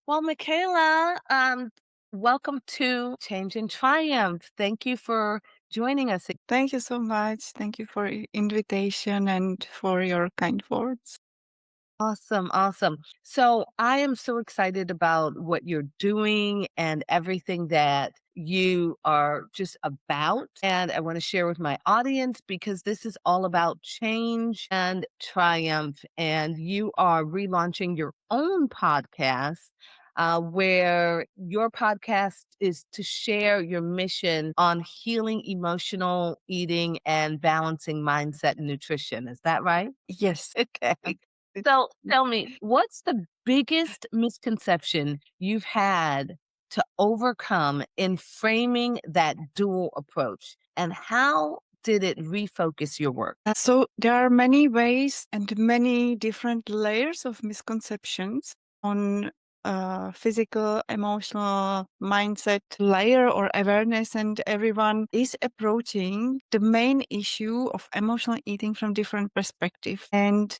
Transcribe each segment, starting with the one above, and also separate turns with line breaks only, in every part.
Well, Michaela, welcome to Change and Triumph. Thank you for joining us.
Thank you so much. Thank you for invitation and for your kind words.
Awesome, awesome. So I am so excited about what you're doing and everything that you are just about. And I want to share with my audience because this is all about change and triumph. And you are relaunching your own podcast. Where your podcast is to share your mission on healing emotional eating and balancing mindset and nutrition. Is that right?
Yes.
Okay. So tell me, what's the biggest misconception you've had to overcome in framing that dual approach? And how did it refocus your work?
So there are many ways and many different layers of misconceptions on physical, emotional, mindset layer or awareness, and everyone is approaching the main issue of emotional eating from different perspective. And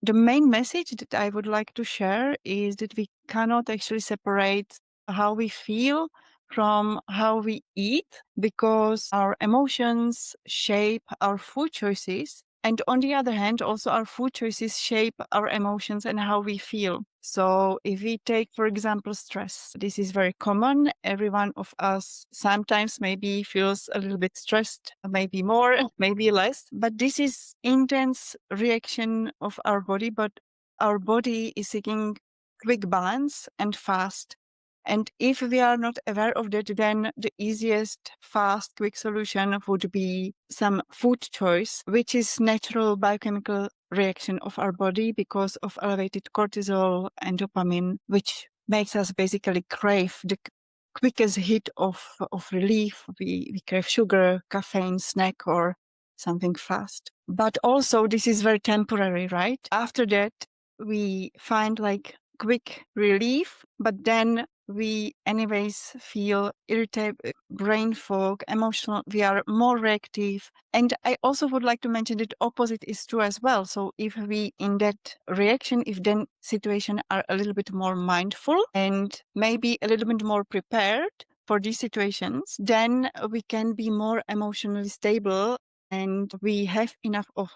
the main message that I would like to share is that we cannot actually separate how we feel from how we eat because our emotions shape our food choices. And on the other hand, also our food choices shape our emotions and how we feel. So if we take, for example, stress, this is very common. Every one of us sometimes maybe feels a little bit stressed, maybe more, maybe less, but this is intense reaction of our body, but our body is seeking quick balance and fast. And if we are not aware of that, then the easiest, fast, quick solution would be some food choice, which is natural biochemical reaction of our body because of elevated cortisol and dopamine, which makes us basically crave the quickest hit of relief. We crave sugar, caffeine, snack, or something fast. But also this is very temporary, right? After that, we find like quick relief, but then we anyways feel irritated, brain fog, emotional, we are more reactive. And I also would like to mention that opposite is true as well. So if we in that reaction, if then situation are a little bit more mindful and maybe a little bit more prepared for these situations, then we can be more emotionally stable and we have enough of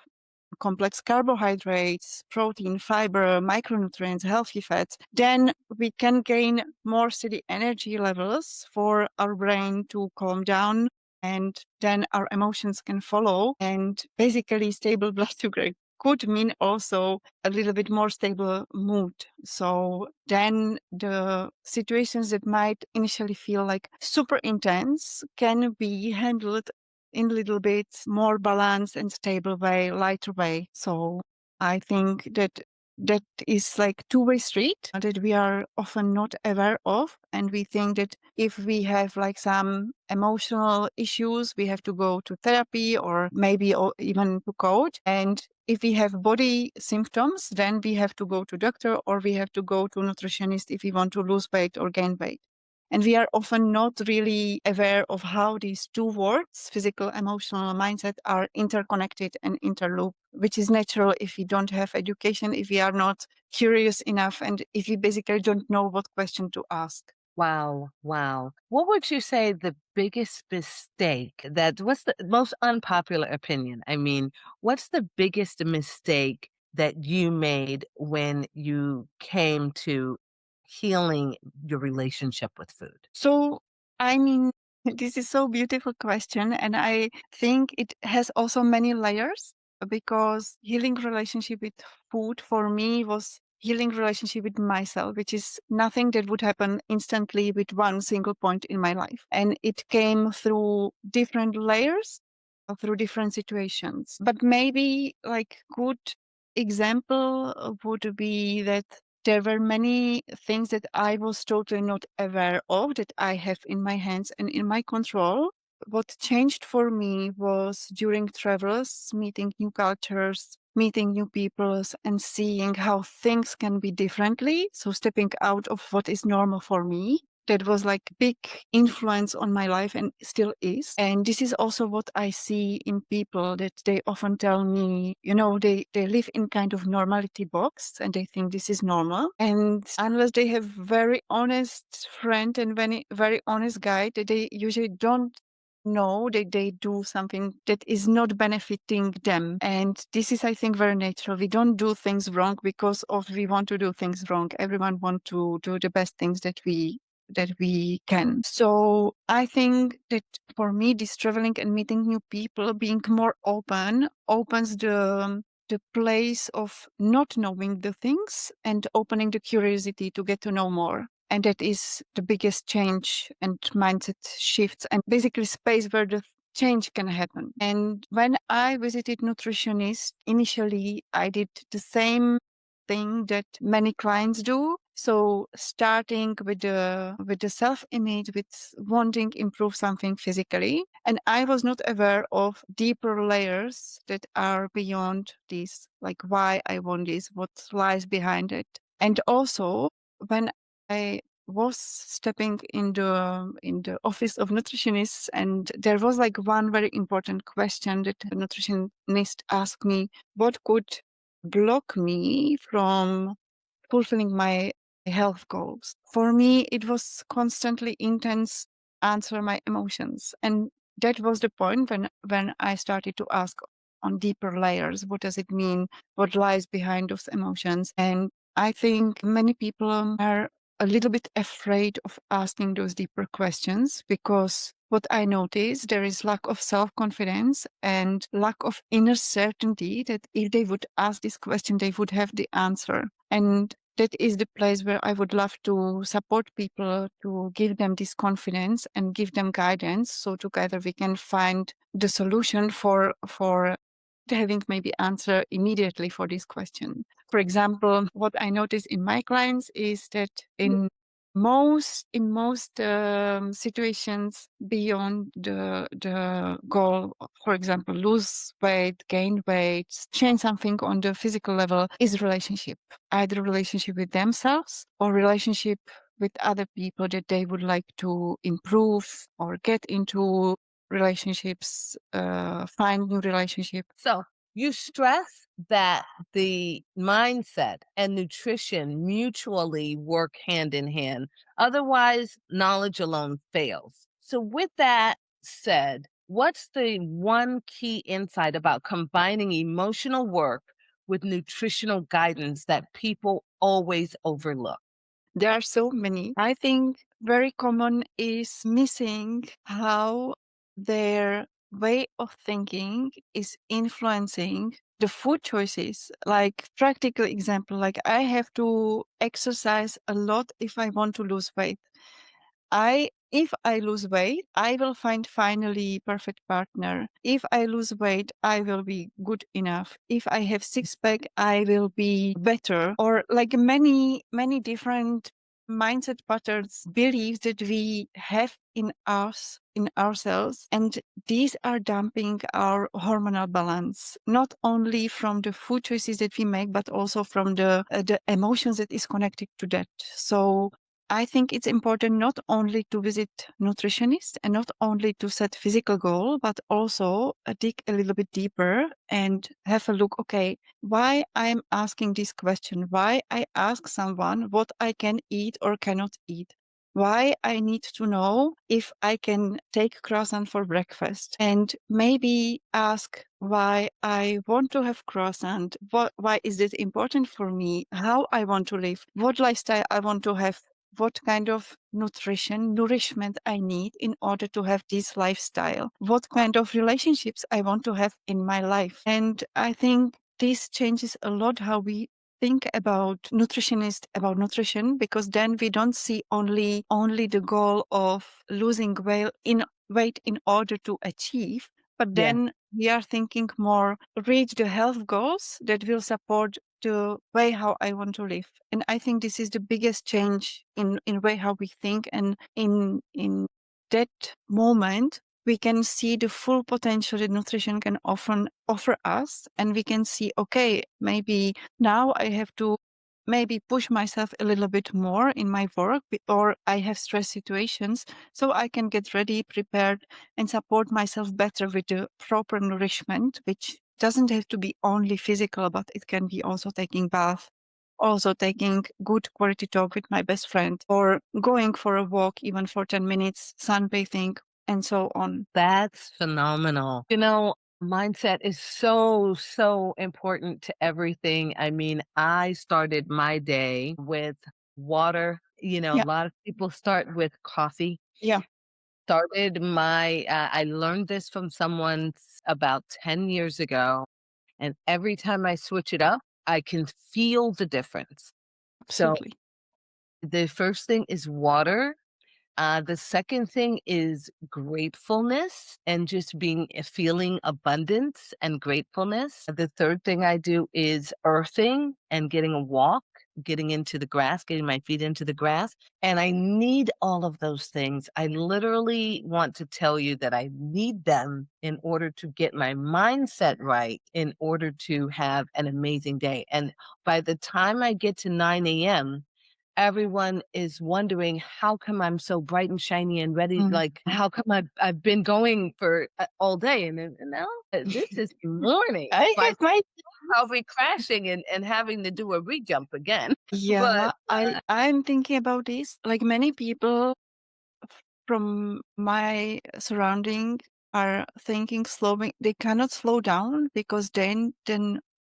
complex carbohydrates, protein, fiber, micronutrients, healthy fats, then we can gain more steady energy levels for our brain to calm down. And then our emotions can follow. And basically, stable blood sugar could mean also a little bit more stable mood. So then the situations that might initially feel like super intense can be handled in a little bit more balanced and stable way, lighter way. So I think that is like two-way street that we are often not aware of. And we think that if we have like some emotional issues, we have to go to therapy or maybe even to coach. And if we have body symptoms, then we have to go to doctor or we have to go to nutritionist if we want to lose weight or gain weight. And we are often not really aware of how these two words, physical, emotional, mindset, are interconnected and interlooped, which is natural if we don't have education, if we are not curious enough, and if we basically don't know what question to ask.
Wow, wow. What would you say the biggest mistake what's the most unpopular opinion? I mean, what's the biggest mistake that you made when you came to healing your relationship with food?
So, I mean, this is so beautiful question, and I think it has also many layers because healing relationship with food for me was healing relationship with myself, which is nothing that would happen instantly with one single point in my life. And it came through different layers, through different situations. But maybe like good example would be that there were many things that I was totally not aware of that I have in my hands and in my control. What changed for me was during travels, meeting new cultures, meeting new peoples, and seeing how things can be differently. So stepping out of what is normal for me. that was like big influence on my life and still is. And this is also what I see in people, that they often tell me, they live in kind of normality box and they think this is normal. And unless they have very honest friend and very honest guide, that they usually don't know that they do something that is not benefiting them. And this is, I think, very natural. We don't do things wrong because of we want to do things wrong. Everyone want to do the best things that we can. So I think that for me, this traveling and meeting new people, being more open, opens the place of not knowing the things and opening the curiosity to get to know more. And that is the biggest change and mindset shifts and basically space where the change can happen. And when I visited nutritionists, initially I did the same thing that many clients do. So starting with the self-image, with wanting improve something physically. And I was not aware of deeper layers that are beyond this, like why I want this, what lies behind it. And also when I was stepping in the office of nutritionists, and there was like one very important question that the nutritionist asked me: what could block me from fulfilling my health goals? For me, it was constantly intense answer my emotions. And that was the point when I started to ask on deeper layers, what does it mean? What lies behind those emotions? And I think many people are a little bit afraid of asking those deeper questions, because what I notice, there is lack of self-confidence and lack of inner certainty that if they would ask this question, they would have the answer. And that is the place where I would love to support people, to give them this confidence and give them guidance, so together we can find the solution for having maybe answer immediately for this question. For example, what I notice in my clients is that in most situations beyond the goal, for example, lose weight, gain weight, change something on the physical level, is relationship, either relationship with themselves or relationship with other people that they would like to improve or get into relationships, find new relationship.
So you stress that the mindset and nutrition mutually work hand in hand. Otherwise, knowledge alone fails. So, with that said, what's the one key insight about combining emotional work with nutritional guidance that people always overlook?
There are so many. I think very common is missing how their way of thinking is influencing the food choices. Like practical example, like I have to exercise a lot if I want to lose weight. If I lose weight, I will find finally perfect partner. If I lose weight, I will be good enough. If I have six pack, I will be better. Or like many different mindset patterns, beliefs that we have in us, in ourselves, and these are dumping our hormonal balance, not only from the food choices that we make, but also from the emotions that is connected to that. So I think it's important not only to visit nutritionists and not only to set physical goal, but also dig a little bit deeper and have a look, okay, why I'm asking this question, why I ask someone what I can eat or cannot eat. Why I need to know if I can take croissant for breakfast, and maybe ask why I want to have croissant. Why is it important for me? How I want to live? What lifestyle I want to have? What kind of nourishment I need in order to have this lifestyle, what kind of relationships I want to have in my life. And I think this changes a lot how we think about nutritionist, about nutrition, because then we don't see only the goal of losing weight in order to achieve, but
Yeah.
then we are thinking more reach the health goals that will support the way how I want to live. And I think this is the biggest change in way how we think. And in that moment, we can see the full potential that nutrition can offer us. And we can see, okay, maybe now I have to maybe push myself a little bit more in my work or I have stress situations so I can get ready, prepared, and support myself better with the proper nourishment, which doesn't have to be only physical, but it can be also taking bath, also taking good quality talk with my best friend, or going for a walk even for 10 minutes, sunbathing, and so on.
That's phenomenal. Mindset is so, so important to everything. I mean, I started my day with water. A
Yeah,
lot of people start with coffee.
yeah,
I learned this from someone about 10 years ago. And every time I switch it up, I can feel the difference. So
absolutely.
the first thing is water. The second thing is gratefulness and just feeling abundance and gratefulness. The third thing I do is earthing and getting a walk, getting into the grass, getting my feet into the grass. And I need all of those things. I literally want to tell you that I need them in order to get my mindset right, in order to have an amazing day. And by the time I get to 9 a.m., everyone is wondering, "How come I'm so bright and shiny and ready?
Mm.
Like, how come I've been going for, all day?" And now, this is the morning.
I
By
have my
I'll be crashing and having to do a re-jump again. But,
Yeah, I'm thinking about this. Like many people from my surrounding are thinking slowing, they cannot slow down because then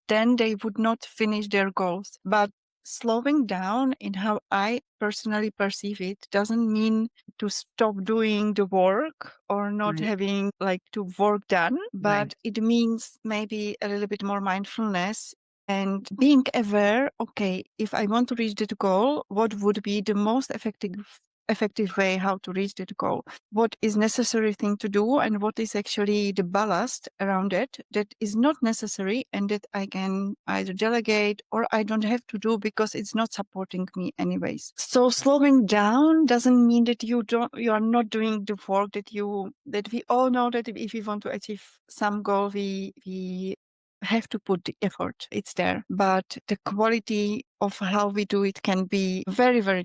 they would not finish their goals. But slowing down in how I personally perceive it doesn't mean to stop doing the work or not
right,
having like to work done,
right,
but it means maybe a little bit more mindfulness and being aware, okay, if I want to reach that goal, what would be the most effective way how to reach that goal, what is necessary thing to do, and what is actually the ballast around it that is not necessary and that I can either delegate or I don't have to do because it's not supporting me anyways. So slowing down doesn't mean that you are not doing the work that we all know that if we want to achieve some goal, we have to put the effort. It's there. But the quality of how we do it can be very, very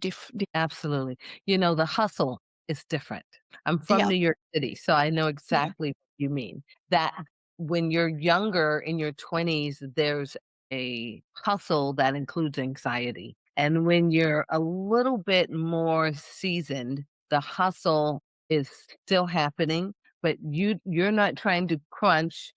absolutely. The hustle is different. I'm from
yeah,
New York City, so I know
yeah,
exactly what you mean. That when you're younger in your 20s, there's a hustle that includes anxiety. And when you're a little bit more seasoned, the hustle is still happening, but you're not trying to crunch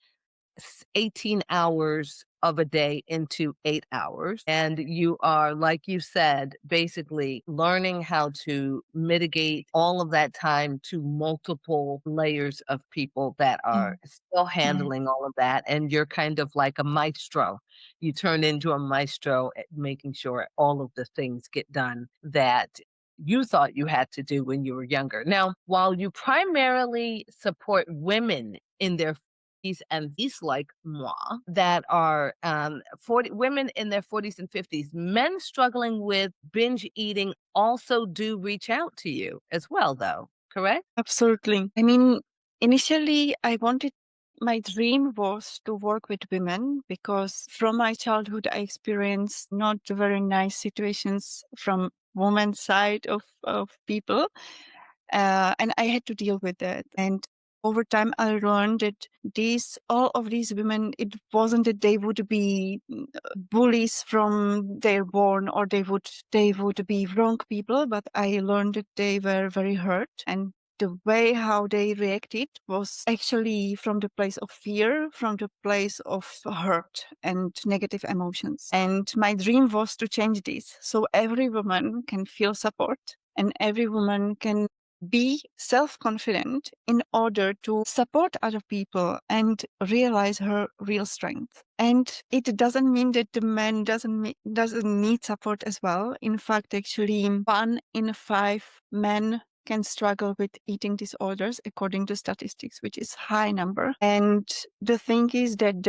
18 hours of a day into 8 hours. And you are, like you said, basically learning how to mitigate all of that time to multiple layers of people that are
mm,
still
mm,
handling all of that. And you're kind of like a maestro. You turn into a maestro at making sure all of the things get done that you thought you had to do when you were younger. Now, while you primarily support women in their and these like moi that are 40 women in their 40s and 50s, men struggling with binge eating also do reach out to you as well, though, correct?
absolutely. I mean, initially, my dream was to work with women because from my childhood, I experienced not very nice situations from women's side of people. And I had to deal with that. And over time, I learned that all of these women, it wasn't that they would be bullies from their born or they would be wrong people, but I learned that they were very hurt and the way how they reacted was actually from the place of fear, from the place of hurt and negative emotions. And my dream was to change this so every woman can feel support and every woman can be self-confident in order to support other people and realize her real strength. And it doesn't mean that the man doesn't need support as well. In fact, actually, 1 in 5 men can struggle with eating disorders according to statistics, which is high number. And the thing is that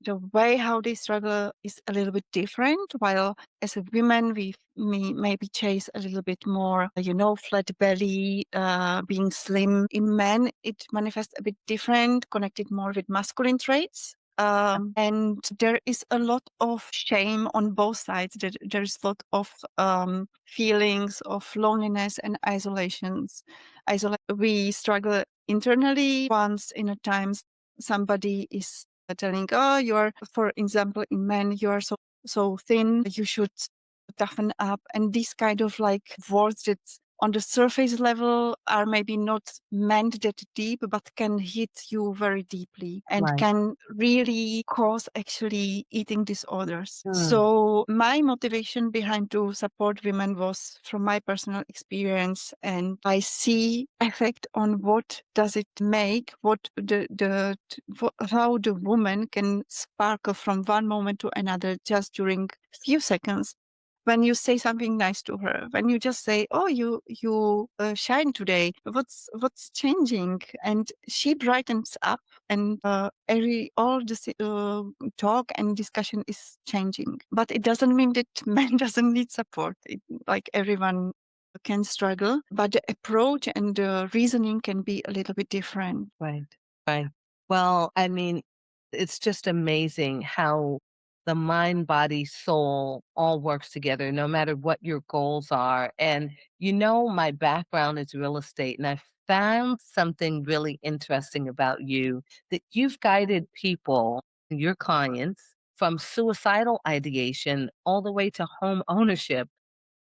the way how they struggle is a little bit different. While as a woman, we maybe chase a little bit more, flat belly, being slim. In men, it manifests a bit different, connected more with masculine traits. And there is a lot of shame on both sides. There's a lot of feelings of loneliness and isolations. We struggle internally. Once in a time, somebody is telling, "Oh, you're, for example, in men, you are so thin. You should toughen up." And these kind of like words that on the surface level are maybe not meant that deep, but can hit you very deeply and
Right.
can really cause actually eating disorders.
Mm.
So my motivation behind to support women was from my personal experience, and I see effect on what does it make, how the woman can sparkle from one moment to another just during few seconds when you say something nice to her, when you just say, "Oh, you shine today. What's changing?" And she brightens up, and all the talk and discussion is changing. But it doesn't mean that man doesn't need support. Like everyone can struggle, but the approach and the reasoning can be a little bit different.
Right. Right. Well, I mean, it's just amazing how the mind, body, soul all works together, no matter what your goals are. And my background is real estate, and I found something really interesting about you that you've guided people, your clients, from suicidal ideation all the way to home ownership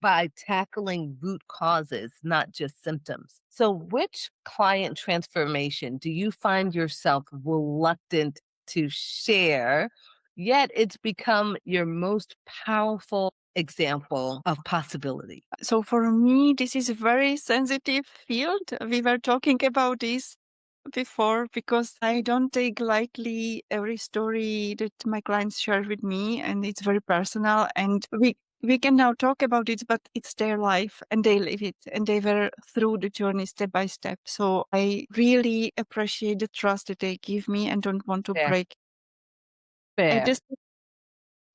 by tackling root causes, not just symptoms. So, which client transformation do you find yourself reluctant to share, yet it's become your most powerful example of possibility?
So for me, this is a very sensitive field. We were talking about this before because I don't take lightly every story that my clients share with me, and it's very personal. And we can now talk about it, but it's their life and they live it, and they were through the journey step by step. So I really appreciate the trust that they give me and don't want to
Fair,
break. At
fair.
this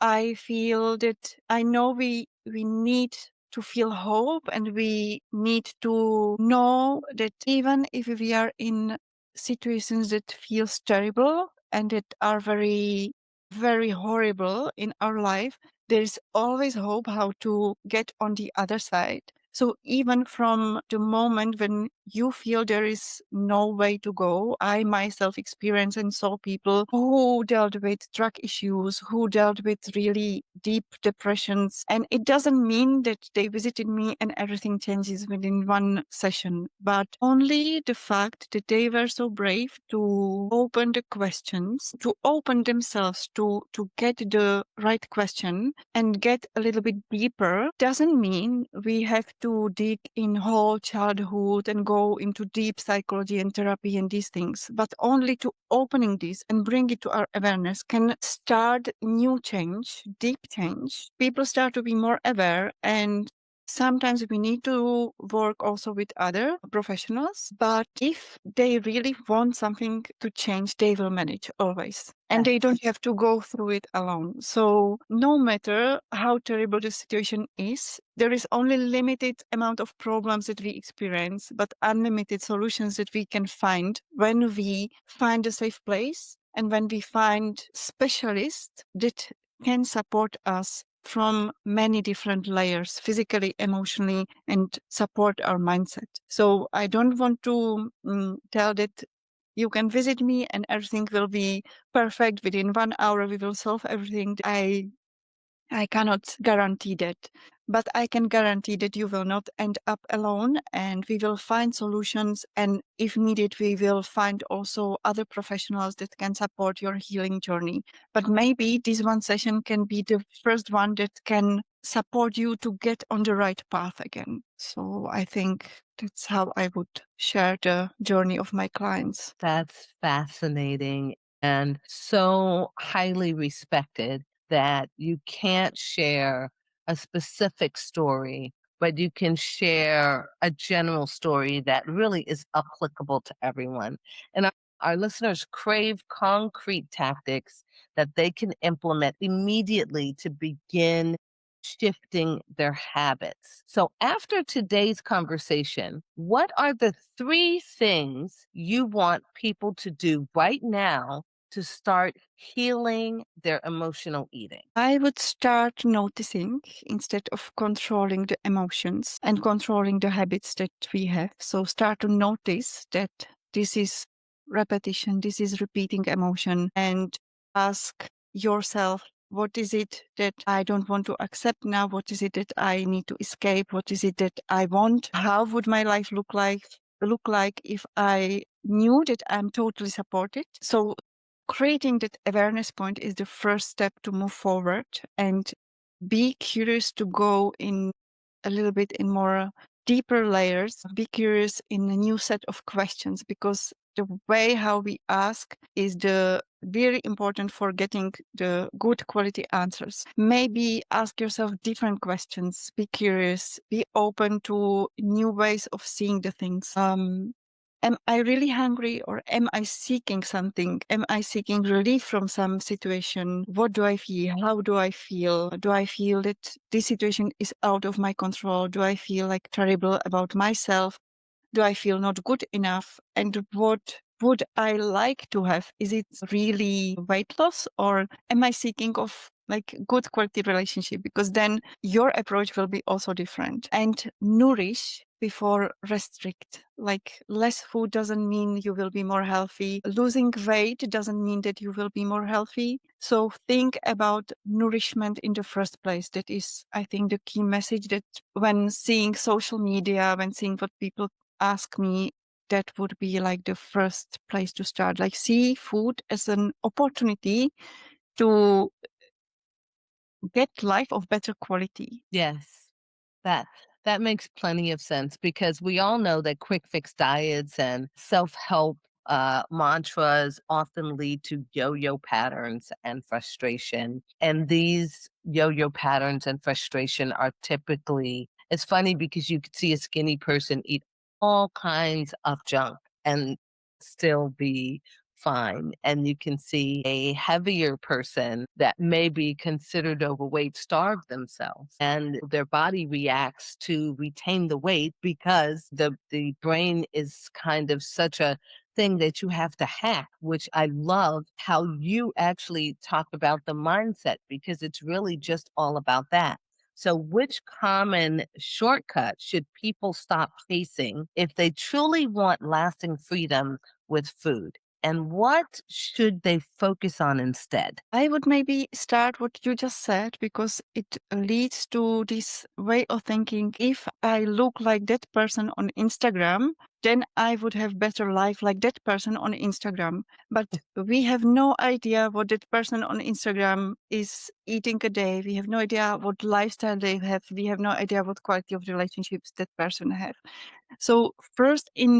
I feel that I know we need to feel hope, and we need to know that even if we are in situations that feels terrible and that are very, very horrible in our life, there is always hope how to get on the other side. So even from the moment when you feel there is no way to go, I myself experienced and saw people who dealt with drug issues, who dealt with really deep depressions. And it doesn't mean that they visited me and everything changes within one session, but only the fact that they were so brave to open the questions, to open themselves to get the right question and get a little bit deeper doesn't mean we have to dig in whole childhood and go into deep psychology and therapy and these things, but only to opening this and bring it to our awareness can start new change, deep change. People start to be more aware, and sometimes we need to work also with other professionals, but if they really want something to change, they will manage always. And they don't have to go through it alone. So no matter how terrible the situation is, there is only limited amount of problems that we experience, but unlimited solutions that we can find when we find a safe place and when we find specialists that can support us from many different layers, physically, emotionally, and support our mindset. So I don't want to tell that you can visit me and everything will be perfect within 1 hour. We will solve everything. I cannot guarantee that, but I can guarantee that you will not end up alone, and we will find solutions. And if needed, we will find also other professionals that can support your healing journey. But maybe this one session can be the first one that can support you to get on the right path again. So I think that's how I would share the journey of my clients.
That's fascinating and so highly respected that you can't share a specific story, but you can share a general story that really is applicable to everyone. And our listeners crave concrete tactics that they can implement immediately to begin shifting their habits. So, after today's conversation, what are the three things you want people to do right now to start healing their emotional eating?
I would start noticing instead of controlling the emotions and controlling the habits that we have. So start to notice that this is repetition, this is repeating emotion, and ask yourself, what is it that I don't want to accept now? What is it that I need to escape? What is it that I want? How would my life look like if I knew that I'm totally supported? So creating that awareness point is the first step to move forward and be curious to go in a little bit in more deeper layers. Be curious in a new set of questions, because the way how we ask is the very important for getting the good quality answers. Maybe ask yourself different questions. Be curious. Be open to new ways of seeing the things. Am I really hungry, or am I seeking something? Am I seeking relief from some situation? What do I feel? How do I feel? Do I feel that this situation is out of my control? Do I feel like terrible about myself? Do I feel not good enough? And what would I like to have? Is it really weight loss, or am I seeking of like good quality relationship? Because then your approach will be also different. And nourish before restrict. Like less food doesn't mean you will be more healthy. Losing weight doesn't mean that you will be more healthy. So think about nourishment in the first place. That is, I think, the key message, that when seeing social media, when seeing what people ask me, that would be like the first place to start. Like, see food as an opportunity to get life of better quality.
Yes. That that makes plenty of sense because we all know that quick fix diets and self-help mantras often lead to yo-yo patterns and frustration. And these yo-yo patterns and frustration are typically, it's funny because you could see a skinny person eat all kinds of junk and still be fine. And you can see a heavier person that may be considered overweight starve themselves and their body reacts to retain the weight because the brain is kind of such a thing that you have to hack, which I love how you actually talk about the mindset because it's really just all about that. So, which common shortcut should people stop chasing if they truly want lasting freedom with food? And what should they focus on instead?
I would maybe start what you just said, because it leads to this way of thinking. If I look like that person on Instagram, then I would have better life like that person on Instagram. But we have no idea what that person on Instagram is eating a day. We have no idea what lifestyle they have. We have no idea what quality of relationships that person have. So first in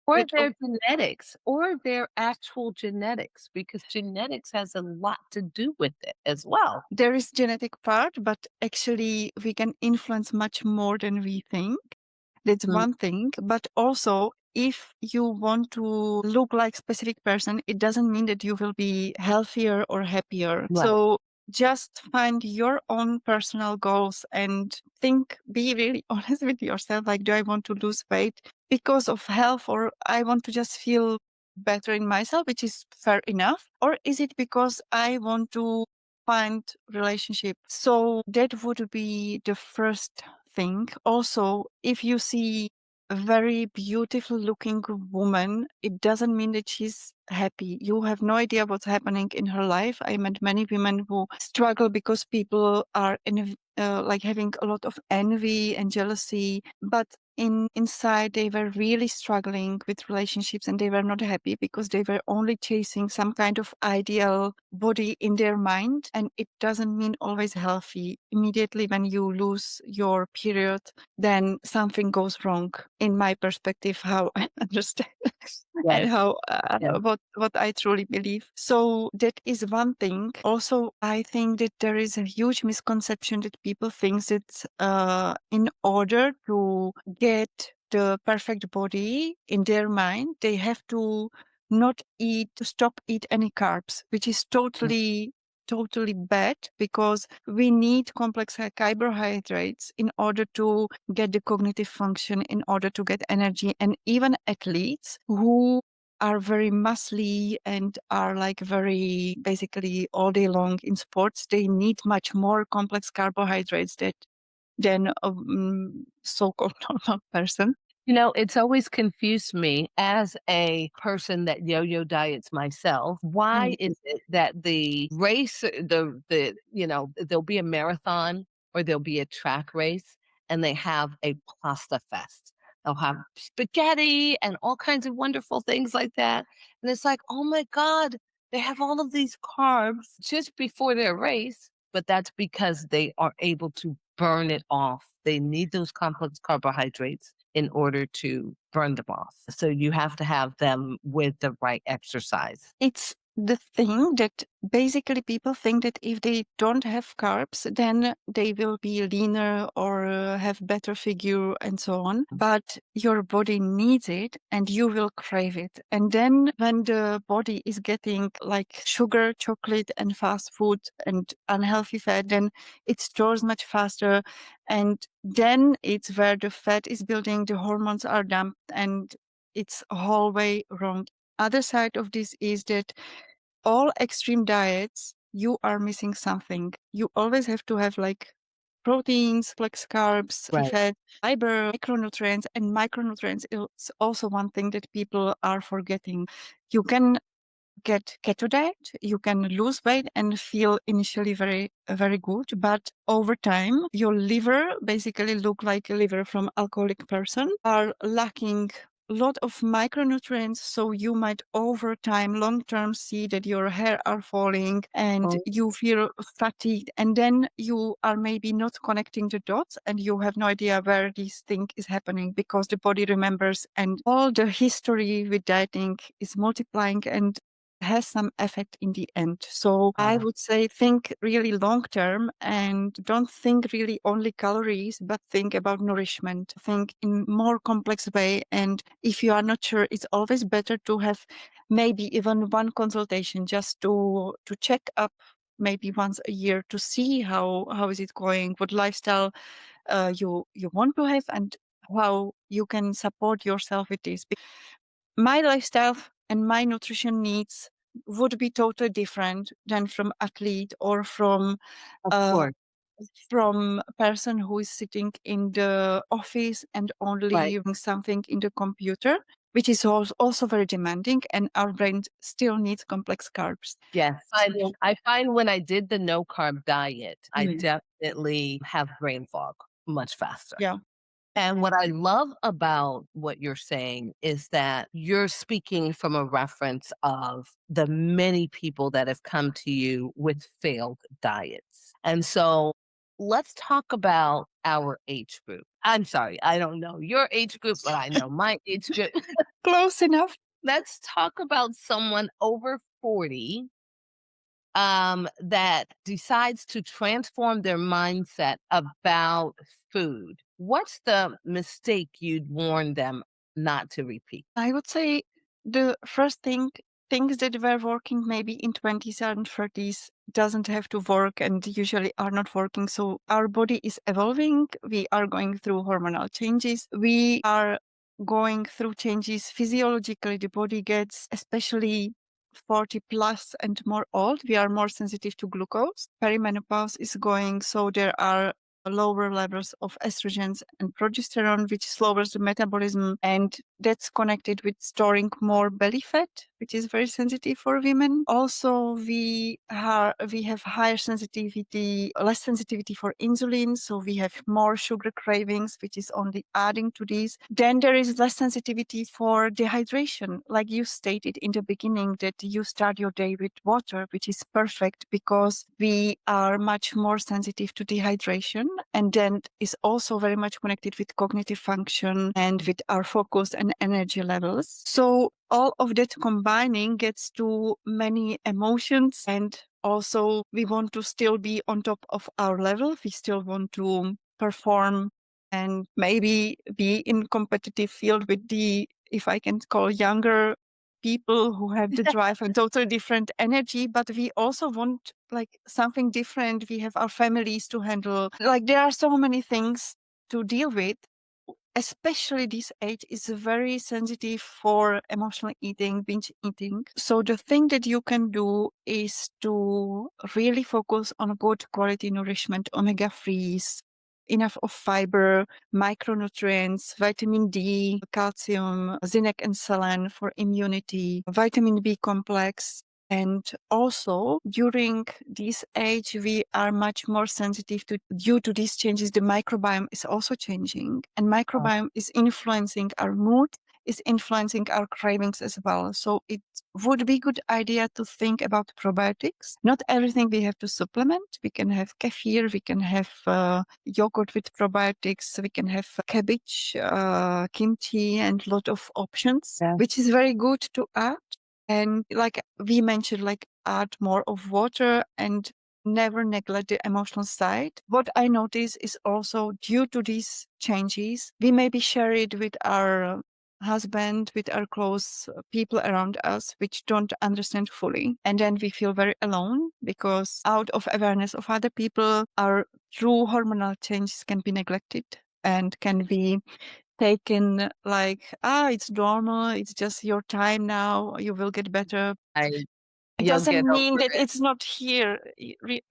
Or
bit of
their genetics, or their actual genetics, because genetics has a lot to do with it as well.
there is genetic part, but actually we can influence much more than we think. That's
Mm,
one thing. But also, if you want to look like specific person, it doesn't mean that you will be healthier or happier.
right.
So just find your own personal goals and think, be really honest with yourself. Like, do I want to lose weight because of health, or I want to just feel better in myself, which is fair enough? Or is it because I want to find relationship? So that would be the first thing. Also, if you see a very beautiful looking woman, it doesn't mean that she's happy. You have no idea what's happening in her life. I met many women who struggle because people are like having a lot of envy and jealousy, but inside they were really struggling with relationships, and they were not happy because they were only chasing some kind of ideal body in their mind, and it doesn't mean always healthy. Immediately when you lose your period, then something goes wrong, in my perspective, how I understand and
Yes.
how
Yes.
what I truly believe. So that is one thing. Also, I think that there is a huge misconception that people think that in order to get the perfect body in their mind, they have to not eat, to stop eat any carbs, which is
Mm,
totally bad, because we need complex carbohydrates in order to get the cognitive function, in order to get energy. And even athletes who are very muscly and are like very basically all day long in sports, they need much more complex carbohydrates than a so-called normal person.
It's always confused me as a person that yo-yo diets myself. Why
Mm.
is it that the race, there'll be a marathon or there'll be a track race and they have a pasta fest. They'll have spaghetti and all kinds of wonderful things like that. And it's like, oh my God, they have all of these carbs just before their race, but that's because they are able to burn it off. They need those complex carbohydrates in order to burn them off. So you have to have them with the right exercise.
It's the thing that basically people think that if they don't have carbs, then they will be leaner or have better figure and so on. But your body needs it and you will crave it. And then when the body is getting like sugar, chocolate and fast food and unhealthy fat, then it stores much faster. And then it's where the fat is building, the hormones are dumped, and it's a whole way wrong. Other side of this is that all extreme diets, you are missing something. You always have to have like proteins, flex carbs,
Right.
fat, fiber, micronutrients, and micronutrients is also one thing that people are forgetting. You can get keto diet, you can lose weight and feel initially very, very good, but over time, your liver basically look like a liver from alcoholic person are lacking a lot of micronutrients. So you might over time, long term see that your hair are falling and
Oh,
you feel fatigued. And then you are maybe not connecting the dots and you have no idea where this thing is happening because the body remembers and all the history with dieting is multiplying and has some effect in the end. So I would say think really long term and don't think really only calories, but think about nourishment. Think in more complex way. And if you are not sure, it's always better to have maybe even one consultation just to check up maybe once a year to see how is it going, what lifestyle you want to have and how you can support yourself with this. My lifestyle and my nutrition needs would be totally different than from athlete or
of
uh,
course.
from a person who is sitting in the office and only
Right.
using something in the computer, which is also very demanding, and our brain still needs complex carbs.
Yes.
So,
I find when I did the no carb diet, I
mm,
definitely have brain fog much faster.
yeah,
And what I love about what you're saying is that you're speaking from a reference of the many people that have come to you with failed diets. And so let's talk about our age group. I'm sorry, I don't know your age group, but I know my age group.
close enough.
Let's talk about someone over 40 that decides to transform their mindset about food. What's the mistake you'd warn them not to repeat?
I would say the first thing, things that were working maybe in 20s and 30s doesn't have to work and usually are not working. So our body is evolving. We are going through hormonal changes. We are going through changes physiologically. The body gets, especially 40 plus and more old, we are more sensitive to glucose. Perimenopause is going, so there are lower levels of estrogens and progesterone, which lowers the metabolism. And that's connected with storing more belly fat, which is very sensitive for women. Also, we have higher sensitivity, less sensitivity for insulin. So we have more sugar cravings, which is only adding to this. Then there is less sensitivity for dehydration. Like you stated in the beginning that you start your day with water, which is perfect because we are much more sensitive to dehydration. And then is also very much connected with cognitive function and with our focus and energy levels. So all of that combining gets to many emotions, and also we want to still be on top of our level. We still want to perform and maybe be in competitive field with the, if I can call, younger people who have the drive and totally different energy, but we also want like something different. We have our families to handle. Like there are so many things to deal with. especially this age is very sensitive for emotional eating, binge eating. So the thing that you can do is to really focus on good quality nourishment, omega-3s, enough of fiber, micronutrients, vitamin D, calcium, zinc and selenium for immunity, vitamin B complex. And also during this age, we are much more sensitive to, due to these changes, the microbiome is also changing, and
Oh,
microbiome is influencing our mood, is influencing our cravings as well. So it would be good idea to think about probiotics. Not everything we have to supplement. We can have kefir, we can have yogurt with probiotics, we can have cabbage, kimchi, and lot of options,
yeah.
which is very good to add. And like we mentioned, like add more of water and never neglect the emotional side. What I notice is also due to these changes, we maybe share it with our husband, with our close people around us, which don't understand fully. And then we feel very alone because out of awareness of other people, our true hormonal changes can be neglected and can be taken like, it's normal, it's just your time now, you will get better.
I
It
You'll get
doesn't mean
over
that
it.
it's not here,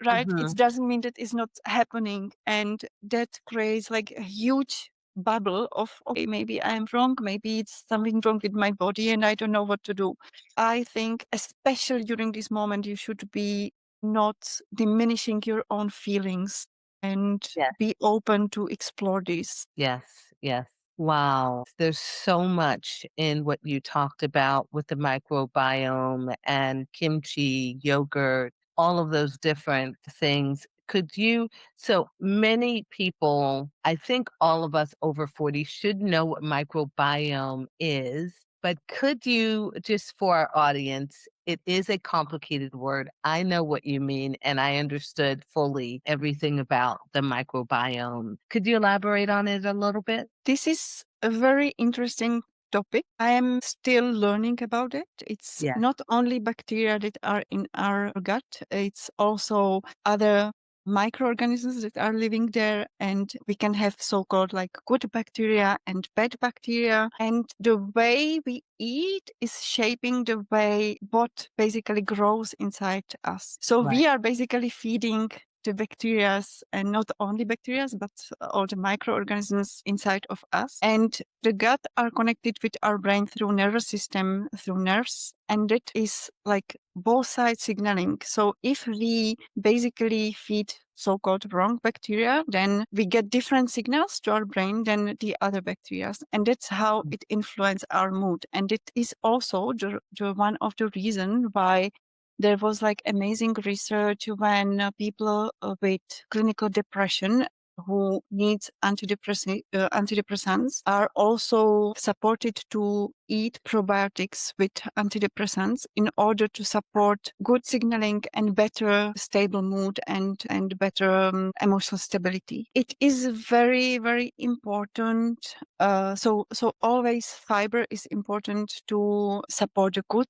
right? It
Mhm.
doesn't mean that it's not happening. And that creates like a huge bubble of, okay, maybe I'm wrong, maybe it's something wrong with my body and I don't know what to do. I think, especially during this moment, you should be not diminishing your own feelings and
Yes,
be open to explore this.
yes, yes. Wow. There's so much in what you talked about with the microbiome and kimchi, yogurt, all of those different things. Could you So many people, I think all of us over 40 should know what microbiome is, but could you just for our audience, it is a complicated word. I know what you mean, and I understood fully everything about the microbiome. Could you elaborate on it a little bit?
This is a very interesting topic. I am still learning about it. It's
Yeah,
not only bacteria that are in our gut, it's also other microorganisms that are living there. And we can have so-called like good bacteria and bad bacteria. And the way we eat is shaping the way what basically grows inside us. So
right.
we are basically feeding the bacteria, and not only bacteria, but all the microorganisms inside of us. And the gut are connected with our brain through nervous system, through nerves. And it is like both sides signaling. So if we basically feed so-called wrong bacteria, then we get different signals to our brain than the other bacteria. And that's how it influences our mood. And it is also the one of the reasons why there was like amazing research when people with clinical depression who needs antidepressants are also supported to eat probiotics with antidepressants in order to support good signaling and better stable mood and better emotional stability. It is very, very important. So always fiber is important to support the good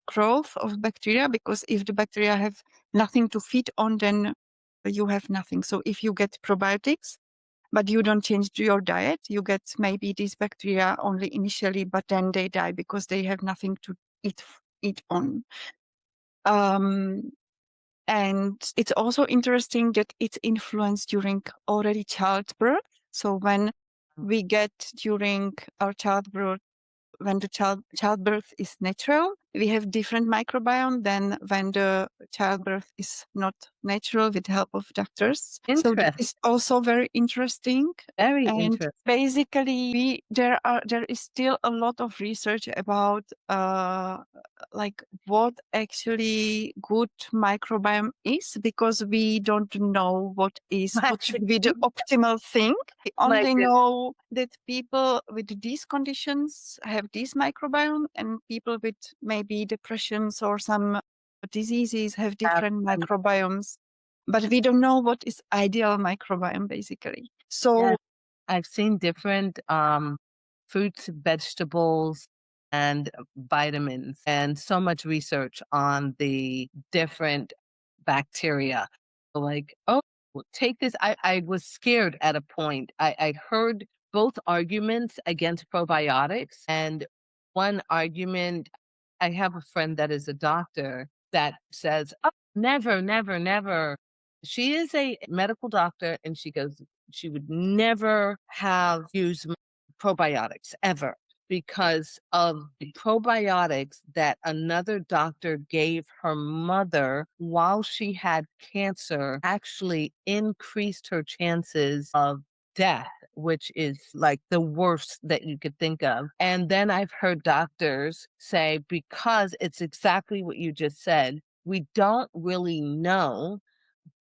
growth of bacteria, because if the bacteria have nothing to feed on, then you have nothing. So if you get probiotics, but you don't change your diet, you get maybe these bacteria only initially, but then they die because they have nothing to eat on. Um, and it's also interesting that it's influenced during already childbirth. So when we get during our childbirth, when the childbirth is natural, we have different microbiome than when the childbirth is not natural with the help of doctors. So this
Interesting.
is also very interesting.
Very
And
interesting.
basically, there is still a lot of research about like what actually good microbiome is, because we don't know what should be the optimal thing. We
My
only
goodness.
know that people with these conditions have this microbiome, and people with maybe depressions or some diseases have different microbiomes. But we don't know what is ideal microbiome basically. So
Yes, I've seen different fruits, vegetables, and vitamins, and so much research on the different bacteria. Like, oh, well, take this. I was scared at a point. I heard both arguments against probiotics. And one argument, I have a friend that is a doctor that says, "Oh, never, never, never." She is a medical doctor, and she goes, she would never have used probiotics ever because of the probiotics that another doctor gave her mother while she had cancer actually increased her chances of death, which is like the worst that you could think of. And then I've heard doctors say, because it's exactly what you just said, we don't really know.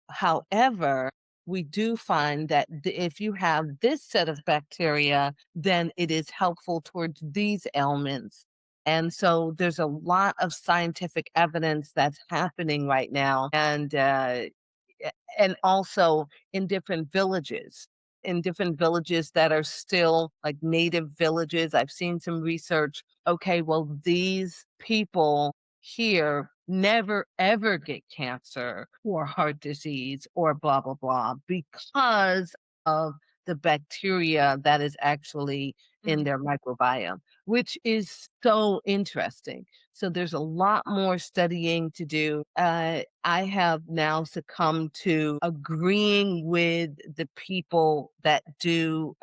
However, we do find that if you have this set of bacteria, then it is helpful towards these ailments. And so there's a lot of scientific evidence that's happening right now. And also in different villages that are still like native villages. I've seen some research. Okay, well, these people here never ever get cancer or heart disease or blah, blah, blah because of the bacteria that is actually in
Mm.
their microbiome, which is so interesting. So there's a lot more studying to do. I have now succumbed to agreeing with the people that do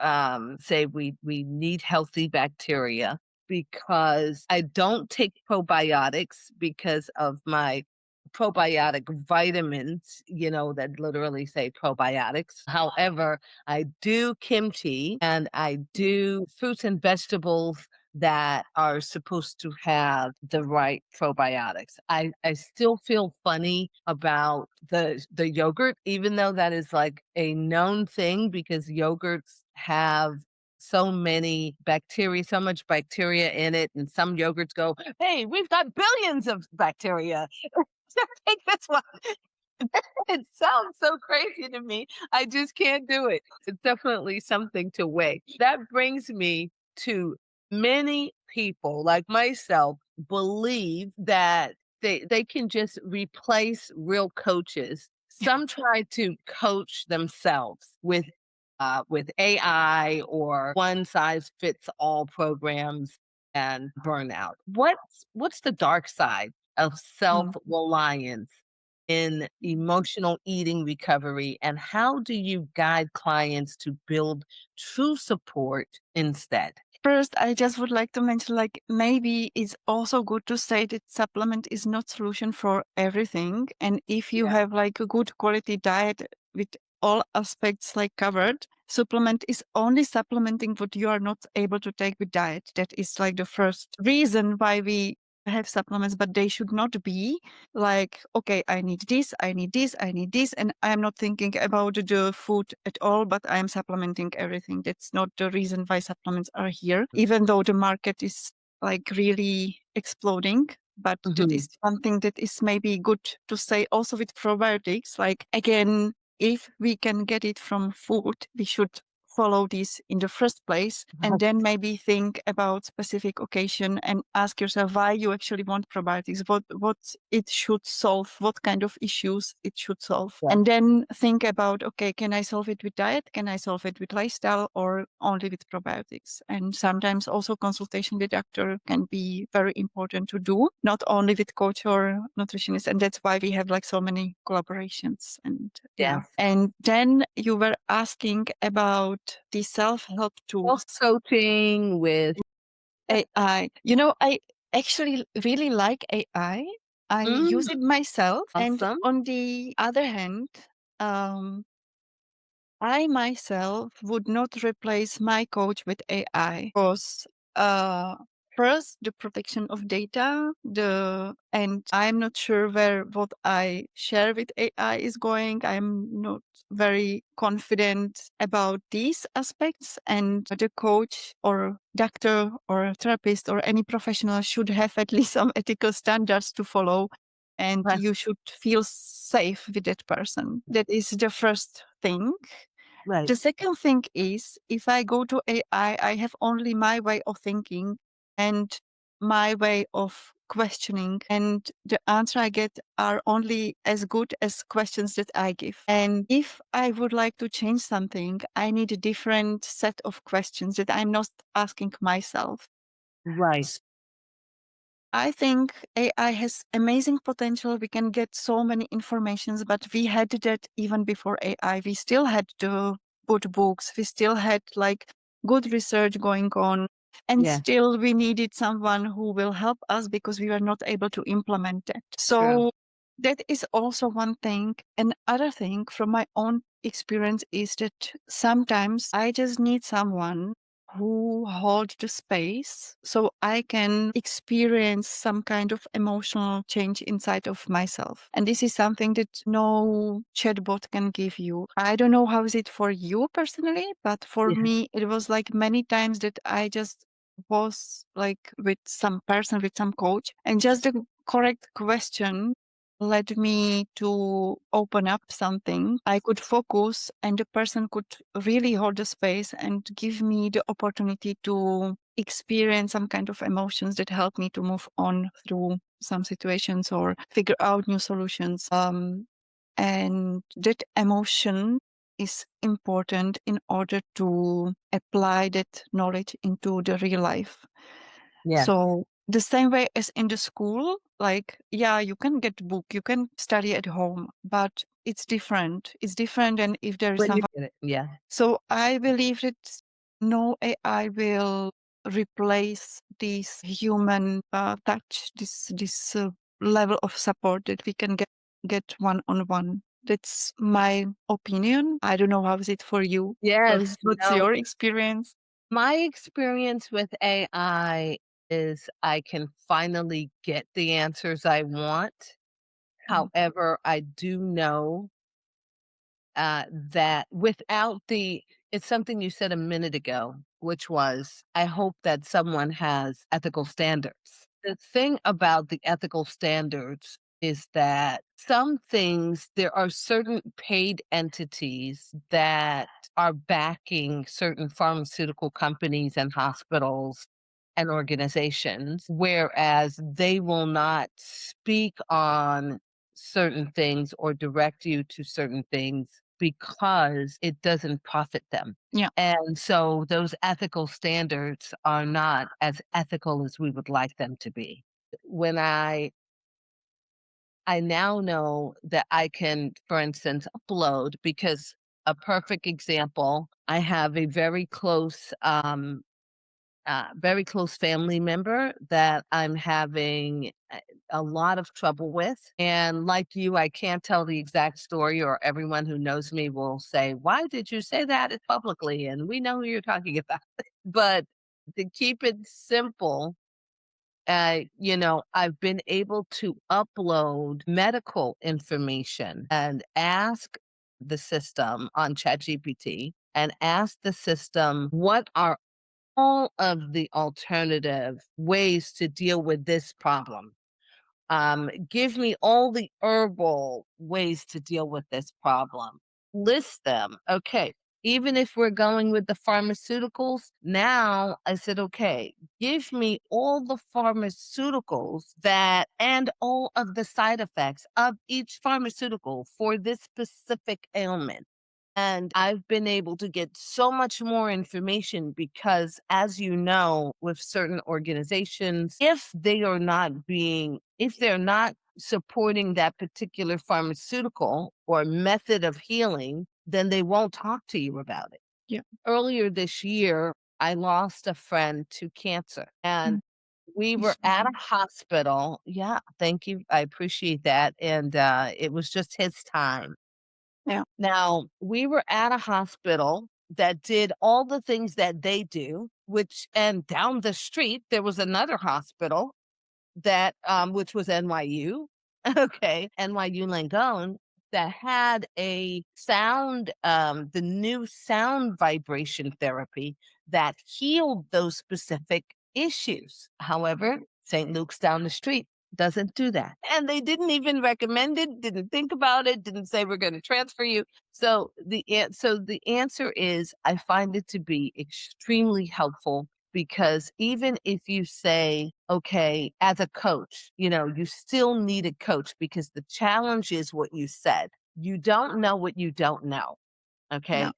say we need healthy bacteria because I don't take probiotics because of my probiotic vitamins, that literally say probiotics. However, I do kimchi and I do fruits and vegetables that are supposed to have the right probiotics. I still feel funny about the yogurt, even though that is like a known thing because yogurts have so much bacteria in it, and some yogurts go, "Hey, we've got billions of bacteria." Take this one. It sounds so crazy to me. I just can't do it. It's definitely something to weigh. That brings me to many people like myself believe that they can just replace real coaches. Some try to coach themselves with AI or one size fits all programs and burnout. What's the dark side of
Mm.
self-reliance in emotional eating recovery, and how do you guide clients to build true support instead?
First, I just would like to mention, like, maybe it's also good to say that supplement is not solution for everything. And if you
Yeah.
have like a good quality diet with all aspects like covered, supplement is only supplementing what you are not able to take with diet. That is like the first reason why we have supplements, but they should not be like, okay, I need this, I need this, I need this, and I'm not thinking about the food at all, but I'm supplementing everything. That's not the reason why supplements are here, even though the market is like really exploding. But that
Mhm.
is one thing that is maybe good to say also with probiotics. Like, again, if we can get it from food, we should follow this in the first place, and then maybe think about specific occasion and ask yourself why you actually want probiotics, what it should solve, what kind of issues it should solve,
Yeah.
and then think about, okay, can I solve it with diet, can I solve it with lifestyle, or only with probiotics? And sometimes also consultation with doctor can be very important to do, not only with coach or nutritionist, and that's why we have like so many collaborations. And yeah,
Yes.
and then you were asking about the self-help tools,
Self-coaching with
AI. I actually really like AI. I use
Mm,
it myself. And
awesome.
on the other hand, um, I myself would not replace my coach with AI because uh, first the protection of data, and I'm not sure where what I share with AI is going. I'm not very confident about these aspects, and the coach or doctor or therapist or any professional should have at least some ethical standards to follow, and
Right.
you should feel safe with that person. That is the first thing.
Right.
The second thing is, if I go to AI, I have only my way of thinking, and my way of questioning, and the answer I get are only as good as questions that I give. And if I would like to change something, I need a different set of questions that I'm not asking myself.
Right.
I think AI has amazing potential. We can get so many informations, but we had that even before AI. We still had the good books. We still had like good research going on. And
Yeah.
still we needed someone who will help us because we were not able to implement that.
True.
So that is also one thing. Another thing from my own experience is that sometimes I just need someone who hold the space so I can experience some kind of emotional change inside of myself. And this is something that no chatbot can give you. I don't know how is it for you personally, but for
Yeah.
me, it was like many times that I just was like with some person, with some coach, and just the correct question led me to open up something. I could focus, and the person could really hold the space and give me the opportunity to experience some kind of emotions that help me to move on through some situations or figure out new solutions. And that emotion is important in order to apply that knowledge into the real life.
Yes.
So the same way as in the school, like, yeah, you can get book, you can study at home, but it's different. It's different than if there is
When you
someone.
get it. Yeah.
So I believe that no AI will replace this human touch, this level of support that we can get one on one. That's my opinion. I don't know how is it for you.
Yes.
What's
No.
your experience?
My experience with AI is I can finally get the answers I want.
Mhm.
However, I do know that without the it's something you said a minute ago, which was, I hope that someone has ethical standards. The thing about the ethical standards is that some things, there are certain paid entities that are backing certain pharmaceutical companies and hospitals and organizations, whereas they will not speak on certain things or direct you to certain things because it doesn't profit them.
Yeah.
And so those ethical standards are not as ethical as we would like them to be. When I now know that I can, for instance, upload because a perfect example, I have a very close family member that I'm having a lot of trouble with. And like you, I can't tell the exact story, or everyone who knows me will say, "Why did you say that publicly?" And we know who you're talking about. But to keep it simple, I've been able to upload medical information and ask the system on ChatGPT and ask the system, what are all of the alternative ways to deal with this problem? Give me all the herbal ways to deal with this problem. List them. Okay. Even if we're going with the pharmaceuticals, now I said, okay, give me all the pharmaceuticals that and all of the side effects of each pharmaceutical for this specific ailment. And I've been able to get so much more information because, as you know, with certain organizations, if they're not supporting that particular pharmaceutical or method of healing, then they won't talk to you about it.
Yeah.
Earlier this year, I lost a friend to cancer, and
Mm.
we
I'm
were at a
sorry.
hospital. Yeah, thank you. I appreciate that. And it was just his time.
Yeah.
Now, we were at a hospital that did all the things that they do, and down the street, there was another hospital that, which was NYU, okay, NYU Langone, that had the new sound vibration therapy that healed those specific issues. However, St. Luke's down the street doesn't do that. And they didn't even recommend it, didn't think about it, didn't say we're going to transfer you. So the answer is, I find it to be extremely helpful because even if you say, okay, as a coach, you still need a coach because the challenge is what you said. You don't know what you don't know.
Yeah.
Okay.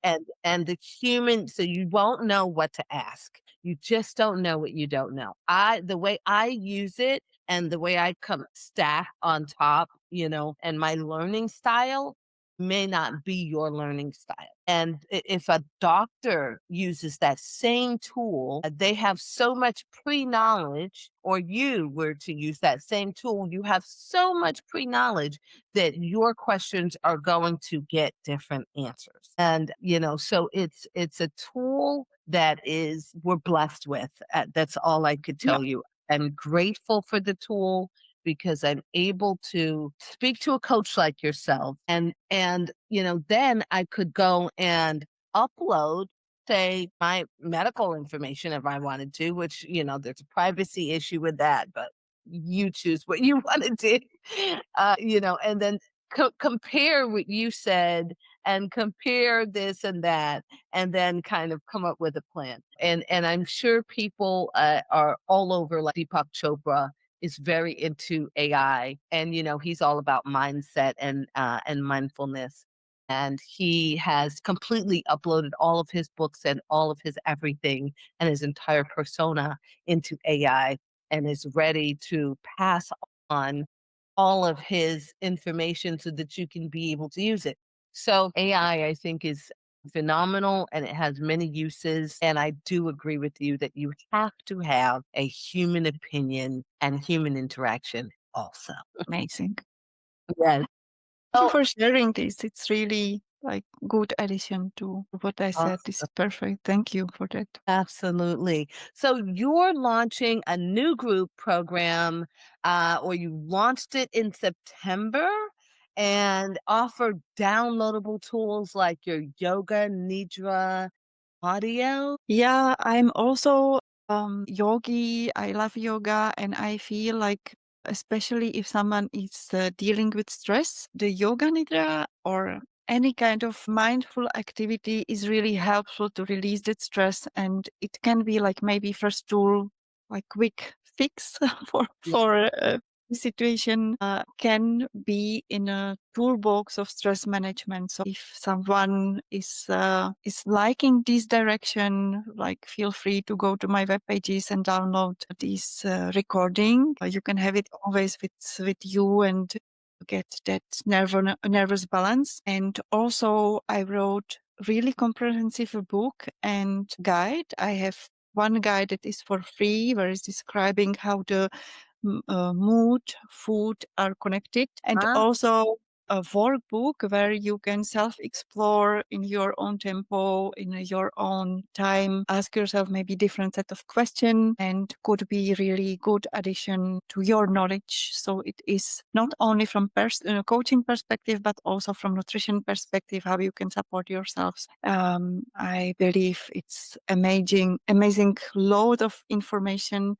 And the human, so you won't know what to ask. You just don't know what you don't know. The way I use it and the way I come stack on top, and my learning style may not be your learning style. And if a doctor uses that same tool, they have so much pre-knowledge, or you were to use that same tool, you have so much pre-knowledge that your questions are going to get different answers. And, so it's a tool that is we're blessed with. That's all I could
Yeah.
tell you. I'm grateful for the tool because I'm able to speak to a coach like yourself, and then I could go and upload, say, my medical information if I wanted to, which there's a privacy issue with that, but you choose what you want to do. And then compare what you said and compare this and that, and then kind of come up with a plan. And I'm sure people are all over, like Deepak Chopra is very into AI, and he's all about mindset and mindfulness. And he has completely uploaded all of his books and all of his everything and his entire persona into AI, and is ready to pass on all of his information so that you can be able to use it. So AI, I think, is phenomenal and it has many uses. And I do agree with you that you have to have a human opinion and human interaction also.
Amazing.
Yes.
Thank you
Oh,
for sharing this. It's really like good addition to what I said. This is
awesome.
perfect. Thank you for that.
Absolutely. So you're launching a new group program, or you launched it in September and offer downloadable tools like your Yoga Nidra audio.
Yeah, I'm also yogi. I love yoga, and I feel like, especially if someone is dealing with stress, the yoga nidra or any kind of mindful activity is really helpful to release that stress, and it can be like maybe first tool, like quick fix for the situation can be in a toolbox of stress management. So if someone is liking this direction, like feel free to go to my web pages and download this recording. You can have it always with you and get that nervous balance. And also, I wrote really comprehensive book and guide. I have one guide that is for free, where it's describing how the mood, food are connected, and
Huh?
also a workbook where you can self-explore in your own tempo, in your own time. Ask yourself maybe different set of questions, and could be really good addition to your knowledge. So it is not only from coaching perspective, but also from nutrition perspective, how you can support yourselves. I believe it's amazing load of information,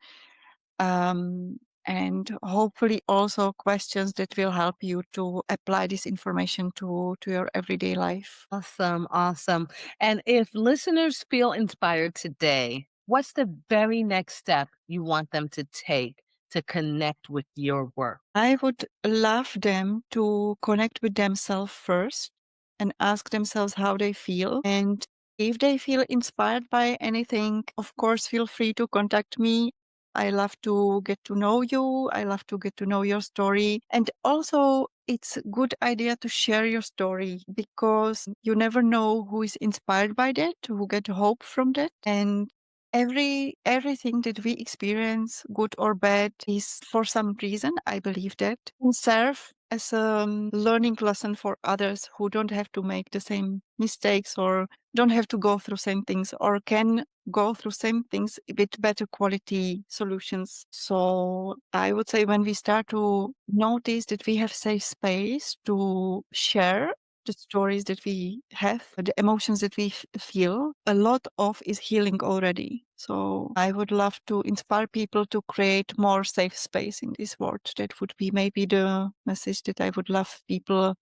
um, and hopefully also questions that will help you to apply this information to your everyday life.
Awesome. Awesome. And if listeners feel inspired today, what's the very next step you want them to take to connect with your work?
I would love them to connect with themselves first and ask themselves how they feel. And if they feel inspired by anything, of course, feel free to contact me. I love to get to know you. I love to get to know your story. And also, it's a good idea to share your story, because you never know who is inspired by that, who get hope from that. And everything that we experience, good or bad, is for some reason. I believe that can serve as a learning lesson for others who don't have to make the same mistakes, or don't have to go through same things, or can go through same things with better quality solutions. So I would say, when we start to notice that we have safe space to share the stories that we have, the emotions that we feel, a lot of is healing already. So I would love to inspire people to create more safe space in this world. That would be maybe the message that I would love people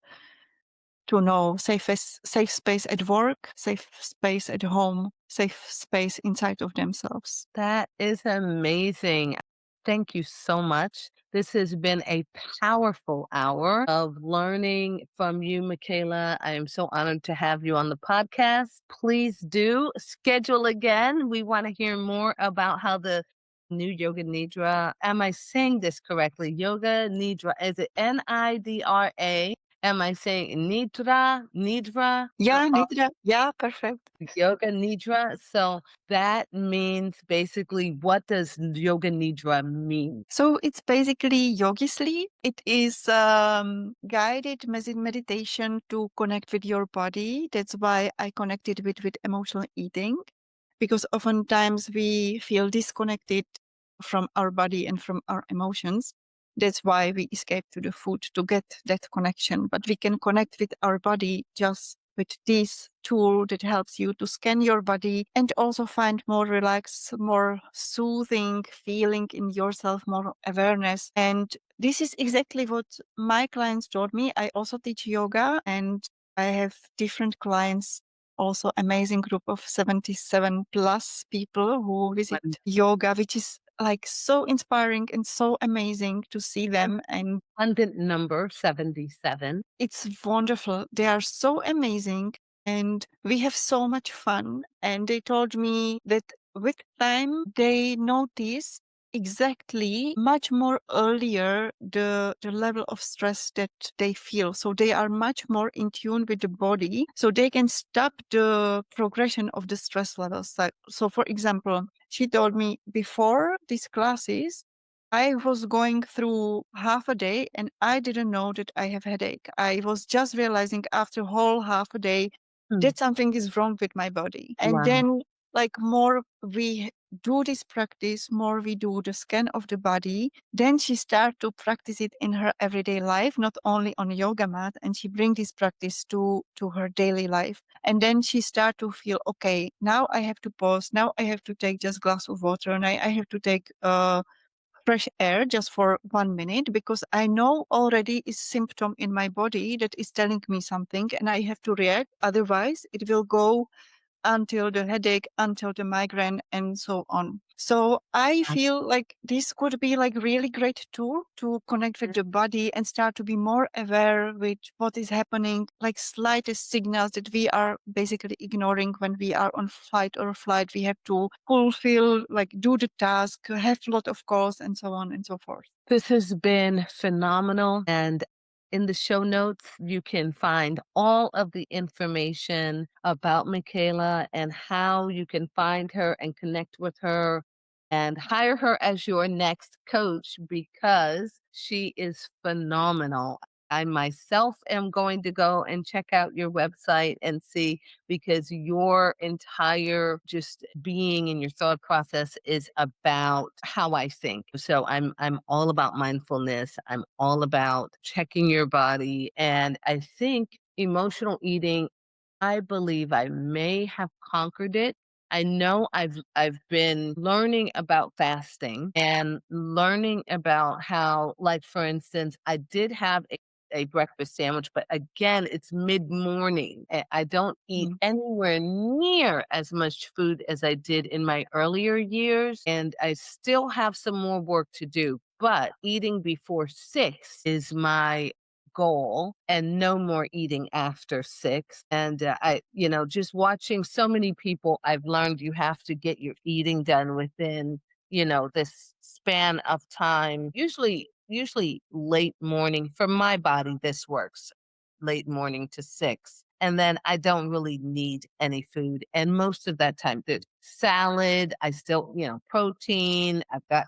to know. Safe space at work, safe space at home, safe space inside of themselves.
That is amazing. Thank you so much. This has been a powerful hour of learning from you, Michaela. I am so honored to have you on the podcast. Please do schedule again. We want to hear more about how the new Yoga Nidra, am I saying this correctly? Yoga Nidra, is it Nidra? Am I saying Nidra? Nidra?
Yeah, Nidra. Yeah, perfect.
Yoga Nidra. So that means basically, what does Yoga Nidra mean?
So it's basically yogi sleep. It is guided meditation to connect with your body. That's why I connected with emotional eating, because oftentimes we feel disconnected from our body and from our emotions. That's why we escape to the food to get that connection. But we can connect with our body just with this tool that helps you to scan your body and also find more relaxed, more soothing feeling in yourself, more awareness. And this is exactly what my clients told me. I also teach yoga and I have different clients, also amazing group of 77 plus people who visit
One
yoga, which is like so inspiring and so amazing to see them. And
abundant number 77.
it's wonderful. They are so amazing and we have so much fun. And they told me that with time, they notice exactly much more earlier the level of stress that they feel. So they are much more in tune with the body. So they can stop the progression of the stress levels. So for example, she told me before these classes, I was going through half a day and I didn't know that I have headache. I was just realizing after whole half a day
Hmm.
that something is wrong with my body. And
Wow.
then like more we do this practice, more we do the scan of the body, then she start to practice it in her everyday life, not only on a yoga mat, and she bring this practice to her daily life. And then she start to feel, okay, now I have to pause, now I have to take just glass of water, and I have to take fresh air just for 1 minute because I know already is symptom in my body that is telling me something and I have to react. Otherwise, it will go until the headache, until the migraine, and so on. So I feel like this could be like really great tool to connect with the body and start to be more aware with what is happening, like slightest signals that we are basically ignoring when we are on fight or flight. We have to fulfill, like do the task, have a lot of calls, and so on and so forth.
This has been phenomenal. And in the show notes, you can find all of the information about Michaela and how you can find her and connect with her and hire her as your next coach because she is phenomenal. I myself am going to go and check out your website and see because your entire just being and your thought process is about how I think. So I'm all about mindfulness. I'm all about checking your body and I think emotional eating I believe I may have conquered it. I know I've been learning about fasting and learning about how, like for instance, I did have a breakfast sandwich, but again, it's mid-morning. I don't eat
Mm.
anywhere near as much food as I did in my earlier years, and I still have some more work to do. But eating before 6 is my goal and no more eating after 6. And just watching so many people, I've learned you have to get your eating done within, this span of time. Usually late morning for my body, this works late morning to 6. And then I don't really need any food. And most of that time, the salad, I still, protein. I've got,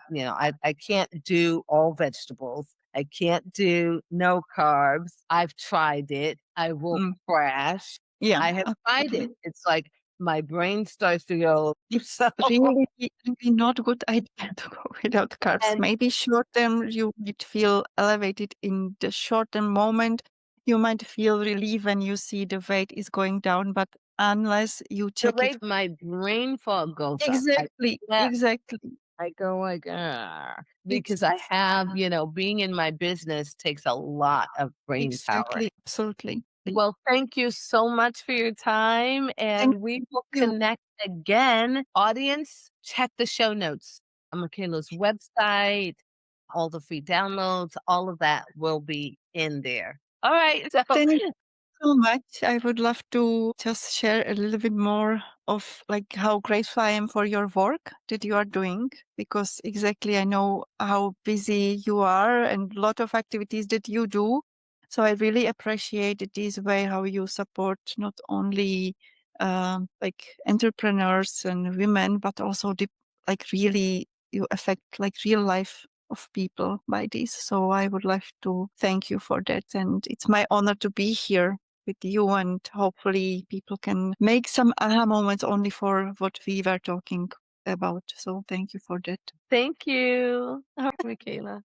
I can't do all vegetables. I can't do no carbs. I've tried it. I will
Mm.
crash.
Yeah,
I have tried it.
absolutely.
It's like my brain starts to go, so,
It's really, really not a good idea to go without carbs.
and
Maybe short term you might feel elevated in the short term moment. You might feel relief when you see the weight is going down, but unless you
the
check it
rate my brain fog goes up.
exactly,
Yeah,
exactly.
I go like, "Ah,"
It's
because I have, being in my business takes a lot of brain power.
exactly, absolutely.
Well, thank you so much for your time,
Thank
and we will
you.
connect again. Audience, check the show notes on Michaela's website. All the free downloads, all of that will be in there. All right. So
Thank you so much. I would love to just share a little bit more of like how grateful I am for your work that you are doing, because exactly I know how busy you are and a lot of activities that you do. So I really appreciate it this way how you support not only like entrepreneurs and women, but also like really you affect like real life of people by this. So I would like to thank you for that. And it's my honor to be here with you. And hopefully people can make some aha moments only for what we were talking about. So thank you for that.
thank you. All right, Michaela.